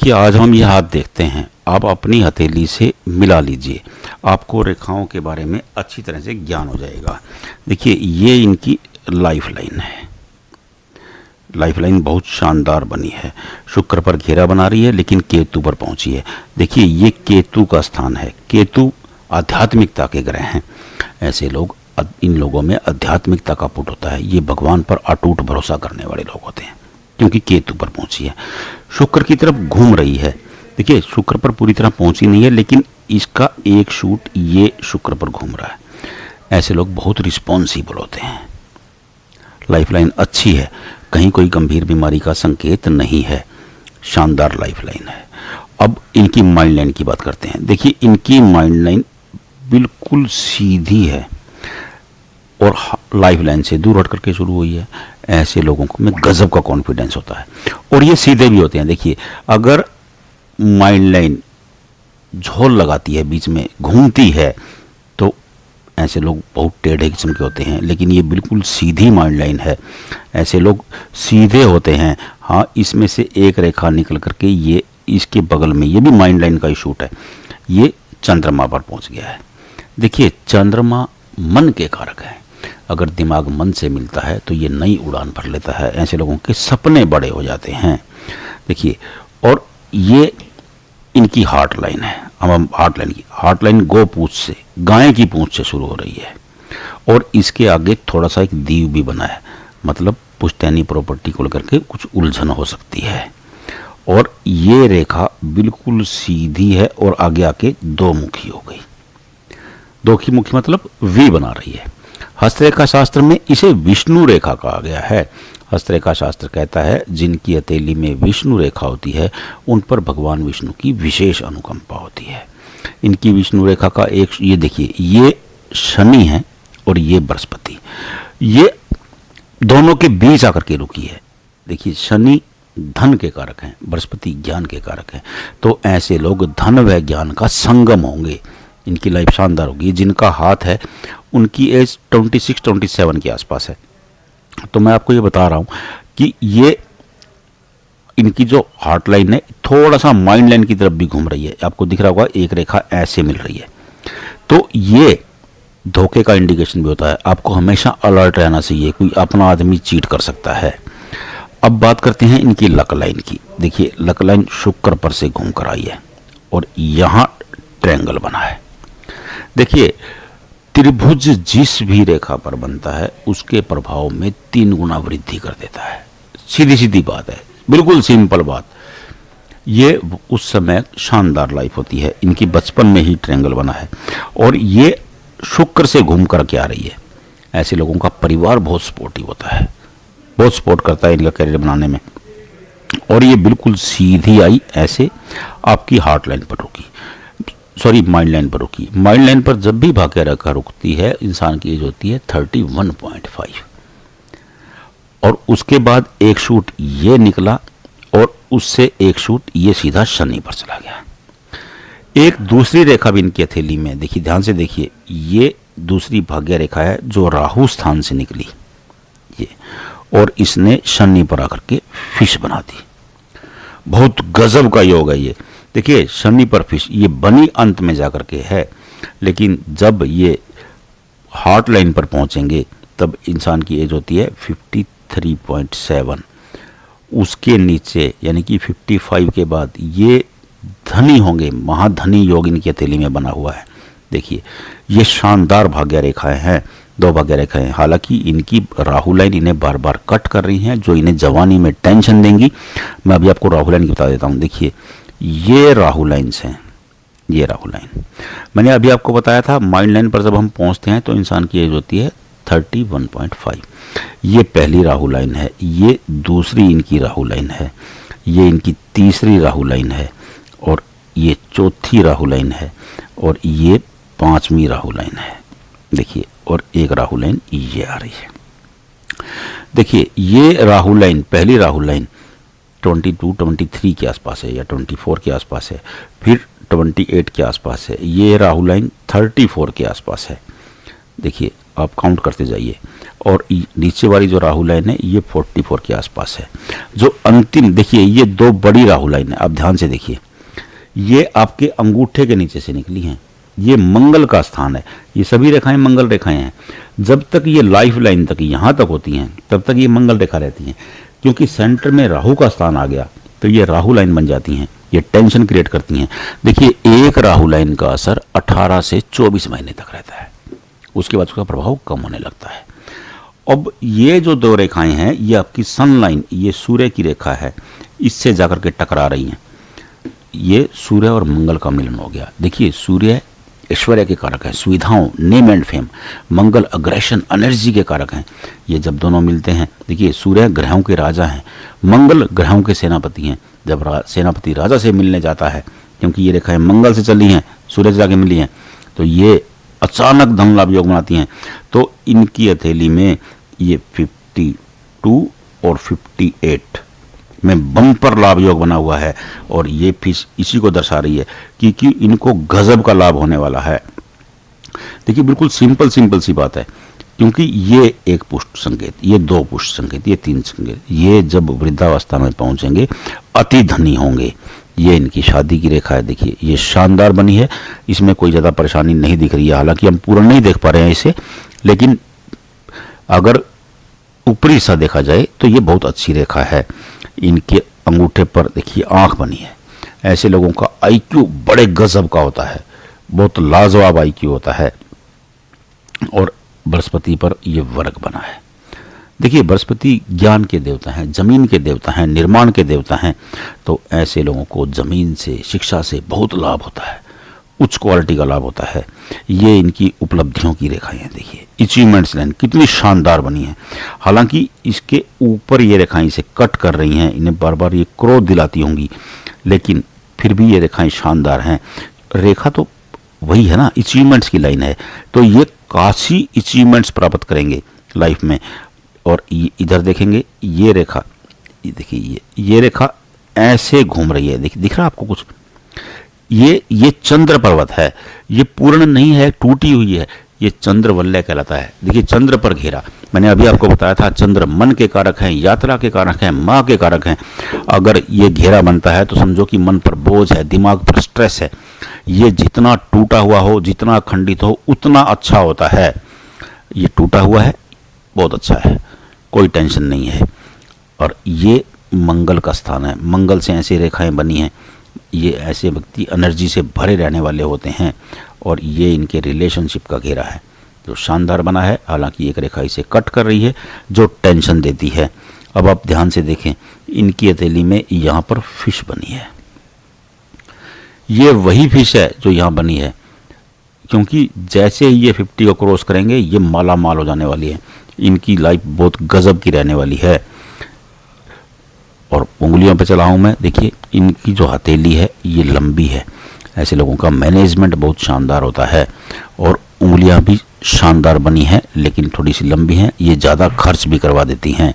देखिए, आज हम ये हाथ देखते हैं। आप अपनी हथेली से मिला लीजिए, आपको रेखाओं के बारे में अच्छी तरह से ज्ञान हो जाएगा। देखिए, ये इनकी लाइफ लाइन है। लाइफ लाइन बहुत शानदार बनी है। शुक्र पर घेरा बना रही है, लेकिन केतु पर पहुंची है। देखिए, ये केतु का स्थान है। केतु आध्यात्मिकता के ग्रह हैं। ऐसे लोग, इन लोगों में आध्यात्मिकता का पुट होता है। ये भगवान पर अटूट भरोसा करने वाले लोग होते हैं, क्योंकि केतु पर पहुंची है। शुक्र की तरफ घूम रही है। देखिए, शुक्र पर पूरी तरह पहुंची नहीं है, लेकिन इसका एक शूट ये शुक्र पर घूम रहा है। ऐसे लोग बहुत रिस्पॉन्सिबल होते हैं। लाइफलाइन अच्छी है, कहीं कोई गंभीर बीमारी का संकेत नहीं है। शानदार लाइफलाइन है। अब इनकी माइंड लाइन की बात करते हैं। देखिए, इनकी माइंड लाइन बिल्कुल सीधी है और लाइफ लाइन से दूर हट करके शुरू हुई है। ऐसे लोगों को में गजब का कॉन्फिडेंस होता है और ये सीधे भी होते हैं। देखिए, अगर माइंड लाइन झोल लगाती है, बीच में घूमती है, तो ऐसे लोग बहुत टेढ़े किस्म के होते हैं। लेकिन ये बिल्कुल सीधी माइंड लाइन है। ऐसे लोग सीधे होते हैं। हाँ, इसमें से एक रेखा निकल करके ये इसके बगल में, ये भी माइंड लाइन का ही शूट है, ये चंद्रमा पर पहुंच गया है। देखिए, चंद्रमा मन के कारक है। अगर दिमाग मन से मिलता है तो ये नई उड़ान भर लेता है। ऐसे लोगों के सपने बड़े हो जाते हैं। देखिए, और ये इनकी हार्ट लाइन है। हम हार्ट लाइन गो पूंछ से, गाय की पूंछ से शुरू हो रही है और इसके आगे थोड़ा सा एक दीव भी बना है। मतलब पुश्तैनी प्रॉपर्टी को लेकर के कुछ उलझन हो सकती है। और ये रेखा बिल्कुल सीधी है और आगे आके दो मुखी हो गई। दो की मुखी मतलब वी बना रही है। हस्तरेखा शास्त्र में इसे विष्णु रेखा कहा गया है। हस्तरेखा शास्त्र कहता है, जिनकी हथेली में विष्णु रेखा होती है उन पर भगवान विष्णु की विशेष अनुकंपा होती है। इनकी विष्णु रेखा का एक, ये देखिए, ये शनि है और ये बृहस्पति, ये दोनों के बीच आकर के रुकी है। देखिए, शनि धन के कारक हैं, बृहस्पति ज्ञान के कारक हैं। तो ऐसे लोग धन व ज्ञान का संगम होंगे। इनकी लाइफ शानदार होगी। जिनका हाथ है उनकी एज 26-27 के आसपास है। तो मैं आपको ये बता रहा हूँ कि ये इनकी जो हार्ट लाइन है थोड़ा सा माइंड लाइन की तरफ भी घूम रही है। आपको दिख रहा होगा, एक रेखा ऐसे मिल रही है। तो ये धोखे का इंडिकेशन भी होता है। आपको हमेशा अलर्ट रहना चाहिए, कोई अपना आदमी चीट कर सकता है। अब बात करते हैं इनकी लक लाइन की। देखिए, लक लाइन शुक्र पर से घूम कर आई है और यहाँ ट्रायंगल बना है। देखिए, त्रिभुज जिस भी रेखा पर बनता है उसके प्रभाव में 3 गुना वृद्धि कर देता है। सीधी सीधी बात है, बिल्कुल सिंपल बात। ये उस समय शानदार लाइफ होती है। इनकी बचपन में ही ट्रायंगल बना है और ये शुक्र से घूम कर के आ रही है। ऐसे लोगों का परिवार बहुत सपोर्टिव होता है, बहुत सपोर्ट करता है इनका करियर बनाने में। और ये बिल्कुल सीधी आई, ऐसे आपकी हार्ट लाइन पर रुकी, सॉरी माइंड लाइन पर रुकी। माइंड लाइन पर जब भी भाग्य रेखा रुकती है, इंसान की एज होती है 31.5 और उसके बाद एक शूट ये निकला और उससे एक शूट ये सीधा शनि पर चला गया। एक दूसरी रेखा भी इनकी हथेली में, देखिए, ध्यान से देखिए, ये दूसरी भाग्य रेखा है जो राहु स्थान से निकली ये, और इसने शनि पर आकर के फिश बना दी। बहुत गजब का योग है ये। देखिए, शनि पर फिश, ये बनी अंत में जाकर के है, लेकिन जब ये हार्ट लाइन पर पहुंचेंगे तब इंसान की एज होती है 53.7। उसके नीचे यानी कि 55 के बाद ये धनी होंगे। महाधनी योग इनकी हथेली में बना हुआ है। देखिए, ये शानदार भाग्य रेखाएं हैं, 2 भाग्य रेखाएं। हालांकि इनकी राहु लाइन इन्हें बार बार कट कर रही हैं, जो इन्हें जवानी में टेंशन देंगी। मैं अभी आपको राहु लाइन की बता देता हूँ। देखिए, ये राहु लाइन्स हैं, ये राहु लाइन मैंने अभी आपको बताया था। माइंड लाइन पर जब हम पहुंचते हैं तो इंसान की एज होती है 31.5। ये पहली राहु लाइन है, ये दूसरी इनकी राहु लाइन है, ये इनकी तीसरी राहु लाइन है और ये चौथी राहु लाइन है और ये 5वीं राहु लाइन है। देखिए, और एक राहु लाइन ये आ रही है। देखिए, ये राहु लाइन, पहली राहु लाइन 22-23 के आसपास है या 24 के आसपास है, फिर 28 के आसपास है। ये राहु लाइन 34 के आसपास है। देखिए, आप काउंट करते जाइए। और नीचे वाली जो राहु लाइन है ये 44 के आसपास है। जो अंतिम देखिए ये 2 बड़ी राहु लाइन है, आप ध्यान से देखिए, ये आपके अंगूठे के नीचे से निकली हैं। ये मंगल का स्थान है, ये सभी रेखाएं मंगल रेखाएं हैं। जब तक ये लाइफ लाइन तक यहाँ तक होती हैं तब तक ये मंगल रेखा रहती हैं। क्योंकि सेंटर में राहु का स्थान आ गया तो ये राहु लाइन बन जाती हैं, ये टेंशन क्रिएट करती हैं। देखिए एक राहु लाइन का असर 18 से 24 महीने तक रहता है, उसके बाद उसका प्रभाव कम होने लगता है। अब ये जो 2 रेखाएं हैं ये आपकी सन लाइन, ये सूर्य की रेखा है, इससे जाकर के टकरा रही हैं। ये सूर्य और मंगल का मिलन हो गया। देखिए सूर्य ऐश्वर्य के कारक है, सुविधाओं, name and fame. Mangal aggression, energy के कारक हैं। ये जब दोनों मिलते हैं, देखिए सूर्य ग्रहों के राजा हैं, मंगल ग्रहों के सेनापति हैं। जब सेनापति राजा से मिलने जाता है, क्योंकि ये रेखाएं मंगल से चली हैं, सूर्य से जाके मिली हैं, तो ये अचानक धन लाभ योग बनाती हैं। तो इनकी हथेली में ये 52 और 58 में बम्पर लाभ योग बना हुआ है। और ये फिश इसी को दर्शा रही है क्योंकि इनको गजब का लाभ होने वाला है। देखिए बिल्कुल सिंपल सी बात है, क्योंकि ये एक पुष्ट संकेत, ये 2 पुष्ट संकेत, ये 3 संकेत, ये जब वृद्धावस्था में पहुंचेंगे अति धनी होंगे। ये इनकी शादी की रेखा है। देखिए ये शानदार बनी है, इसमें कोई ज़्यादा परेशानी नहीं दिख रही है। हालांकि हम पूरा नहीं देख पा रहे हैं इसे, लेकिन अगर ऊपरी हिस्सा देखा जाए तो ये बहुत अच्छी रेखा है। इनके अंगूठे पर देखिए आंख बनी है। ऐसे लोगों का आईक्यू बड़े गजब का होता है, बहुत लाजवाब आईक्यू होता है। और बृहस्पति पर ये वर्ग बना है। देखिए बृहस्पति ज्ञान के देवता हैं, जमीन के देवता हैं, निर्माण के देवता हैं। तो ऐसे लोगों को जमीन से, शिक्षा से बहुत लाभ होता है, उच्च क्वालिटी का लाभ होता है। ये इनकी उपलब्धियों की रेखाएं हैं। देखिए अचीवमेंट्स लाइन कितनी शानदार बनी है। हालांकि इसके ऊपर ये रेखाएं इसे कट कर रही हैं, इन्हें बार बार ये क्रोध दिलाती होंगी, लेकिन फिर भी ये रेखाएं शानदार हैं। रेखा तो वही है ना, अचीवमेंट्स की लाइन है, तो ये काफ़ी अचीवमेंट्स प्राप्त करेंगे लाइफ में। और इधर देखेंगे ये रेखा, देखिए ये रेखा ऐसे घूम रही है। दिख रहा आपको कुछ? ये चंद्र पर्वत है, ये पूर्ण नहीं है, टूटी हुई है। ये चंद्र वलय कहलाता है। देखिए चंद्र पर घेरा, मैंने अभी आपको बताया था चंद्र मन के कारक हैं, यात्रा के कारक हैं, माँ के कारक हैं। अगर ये घेरा बनता है तो समझो कि मन पर बोझ है, दिमाग पर स्ट्रेस है। ये जितना टूटा हुआ हो, जितना खंडित हो, उतना अच्छा होता है। ये टूटा हुआ है, बहुत अच्छा है, कोई टेंशन नहीं है। और ये मंगल का स्थान है, मंगल से ऐसी रेखाएं बनी हैं। ये ऐसे व्यक्ति एनर्जी से भरे रहने वाले होते हैं। और ये इनके रिलेशनशिप का घेरा है जो शानदार बना है। हालांकि एक रेखा इसे कट कर रही है जो टेंशन देती है। अब आप ध्यान से देखें, इनकी हथेली में यहाँ पर फिश बनी है। ये वही फिश है जो यहाँ बनी है, क्योंकि जैसे ही ये 50 को क्रॉस करेंगे ये माला माल हो जाने वाली है। इनकी लाइफ बहुत गजब की रहने वाली है। और उंगलियों पे चला हूँ मैं, देखिए इनकी जो हथेली है ये लंबी है। ऐसे लोगों का मैनेजमेंट बहुत शानदार होता है। और उंगलियां भी शानदार बनी हैं, लेकिन थोड़ी सी लंबी हैं, ये ज़्यादा खर्च भी करवा देती हैं।